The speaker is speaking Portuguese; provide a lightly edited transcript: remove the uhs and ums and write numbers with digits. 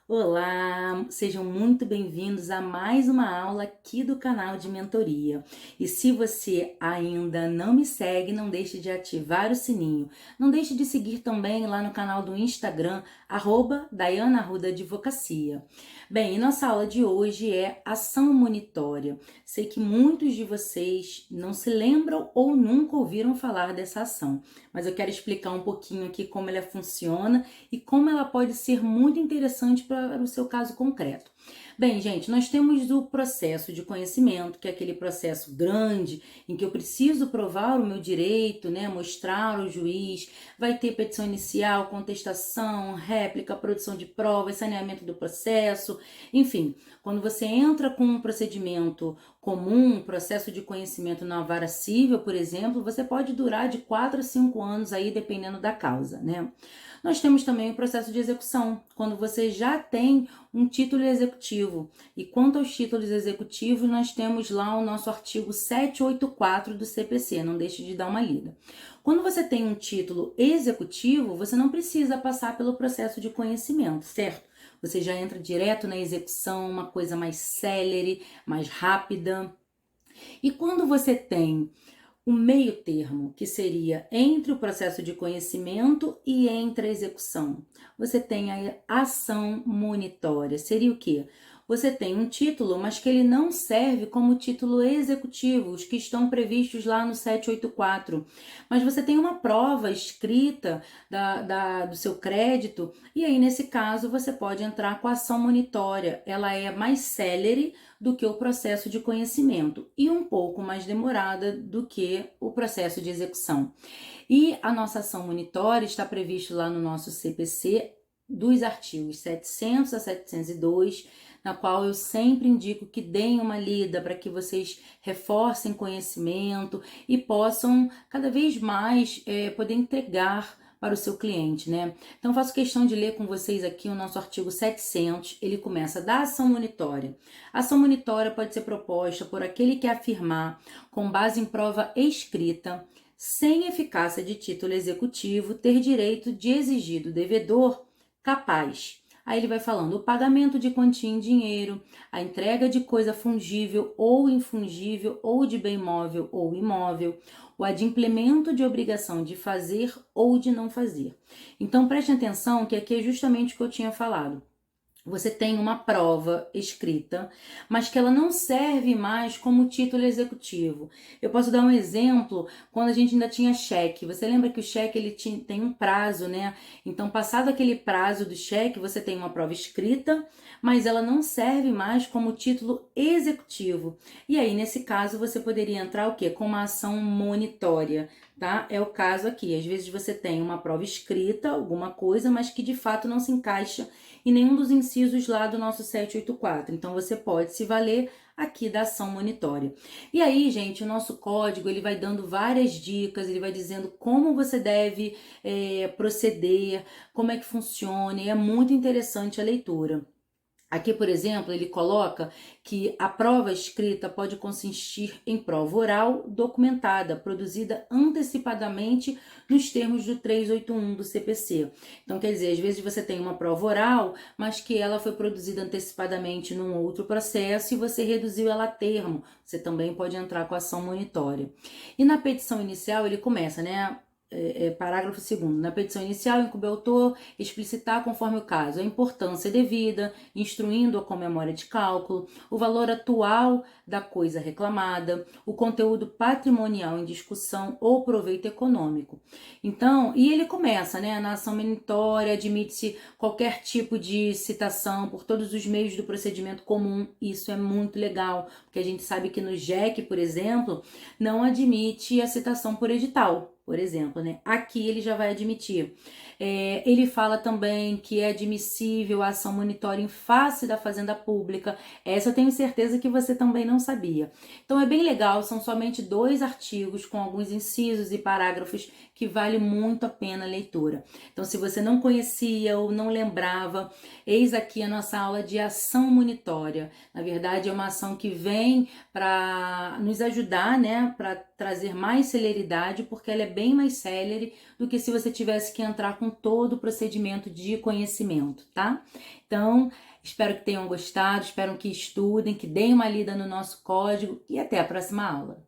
Olá, sejam muito bem-vindos a mais uma aula aqui do canal de mentoria. E se você ainda não me segue, não deixe de ativar o sininho. Não deixe de seguir também lá no canal do Instagram, @DaianaArruda Advocacia. Bem, e nossa aula de hoje é ação monitória. Sei que muitos de vocês não se lembram ou nunca ouviram falar dessa ação, mas eu quero explicar um pouquinho aqui como ela funciona e como ela pode ser muito interessante para o seu caso concreto. Bem, gente, nós temos o processo de conhecimento, que é aquele processo grande em que eu preciso provar o meu direito, né, mostrar ao juiz, vai ter petição inicial, contestação, réplica, produção de provas, saneamento do processo, enfim, quando você entra com um procedimento comum, processo de conhecimento na vara civil, por exemplo, você pode durar de 4 a 5 anos aí, dependendo da causa, né? Nós temos também o processo de execução, quando você já tem um título executivo. E quanto aos títulos executivos, nós temos lá o nosso artigo 784 do CPC, não deixe de dar uma lida. Quando você tem um título executivo, você não precisa passar pelo processo de conhecimento, certo? Você já entra direto na execução, uma coisa mais célere, mais rápida. E quando você tem o meio termo, que seria entre o processo de conhecimento e entre a execução, você tem a ação monitória. Seria o quê? Você tem um título, mas que ele não serve como título executivo, os que estão previstos lá no 784. Mas você tem uma prova escrita do seu crédito, e aí, nesse caso, você pode entrar com a ação monitória. Ela é mais célere do que o processo de conhecimento e um pouco mais demorada do que o processo de execução. E a nossa ação monitória está prevista lá no nosso CPC dos artigos 700 a 702, na qual eu sempre indico que deem uma lida para que vocês reforcem conhecimento e possam cada vez mais poder entregar para o seu cliente, né? Então, faço questão de ler com vocês aqui o nosso artigo 700. Ele começa da ação monitória. A ação monitória pode ser proposta por aquele que afirmar, com base em prova escrita, sem eficácia de título executivo, ter direito de exigir do devedor capaz. Aí ele vai falando o pagamento de quantia em dinheiro, a entrega de coisa fungível ou infungível, ou de bem móvel ou imóvel, o adimplemento de obrigação de fazer ou de não fazer. Então preste atenção que aqui é justamente o que eu tinha falado. Você tem uma prova escrita, mas que ela não serve mais como título executivo. Eu posso dar um exemplo quando a gente ainda tinha cheque. Você lembra que o cheque tem um prazo, né? Então, passado aquele prazo do cheque, você tem uma prova escrita, mas ela não serve mais como título executivo. E aí, nesse caso, você poderia entrar o quê? Com uma ação monitória, tá? É o caso aqui. Às vezes você tem uma prova escrita, alguma coisa, mas que de fato não se encaixa em nenhum dos incisos lá do nosso 784. Então, você pode se valer aqui da ação monitória. E aí, gente, o nosso código, ele vai dando várias dicas, ele vai dizendo como você deve proceder, como é que funciona, e é muito interessante a leitura. Aqui, por exemplo, ele coloca que a prova escrita pode consistir em prova oral documentada, produzida antecipadamente nos termos do 381 do CPC. Então, quer dizer, às vezes você tem uma prova oral, mas que ela foi produzida antecipadamente num outro processo e você reduziu ela a termo. Você também pode entrar com a ação monitória. E na petição inicial, ele começa, né? Parágrafo 2º. Na petição inicial, incumbe ao autor explicitar, conforme o caso, a importância devida, instruindo-a com memória de cálculo, o valor atual da coisa reclamada, o conteúdo patrimonial em discussão ou proveito econômico. Então, e ele começa, né? Na ação monitória, admite-se qualquer tipo de citação por todos os meios do procedimento comum. Isso é muito legal, porque a gente sabe que no JEC, por exemplo, não admite a citação por edital, por exemplo, né? Aqui ele já vai admitir. Ele fala também que é admissível a ação monitória em face da Fazenda Pública. Essa eu tenho certeza que você também não sabia. Então é bem legal, são somente 2 artigos com alguns incisos e parágrafos que vale muito a pena a leitura. Então, se você não conhecia ou não lembrava, eis aqui a nossa aula de ação monitória. Na verdade, é uma ação que vem para nos ajudar, né, para trazer mais celeridade, porque ela é bem mais célere do que se você tivesse que entrar com todo o procedimento de conhecimento, tá? Então, espero que tenham gostado, espero que estudem, que deem uma lida no nosso código e até a próxima aula.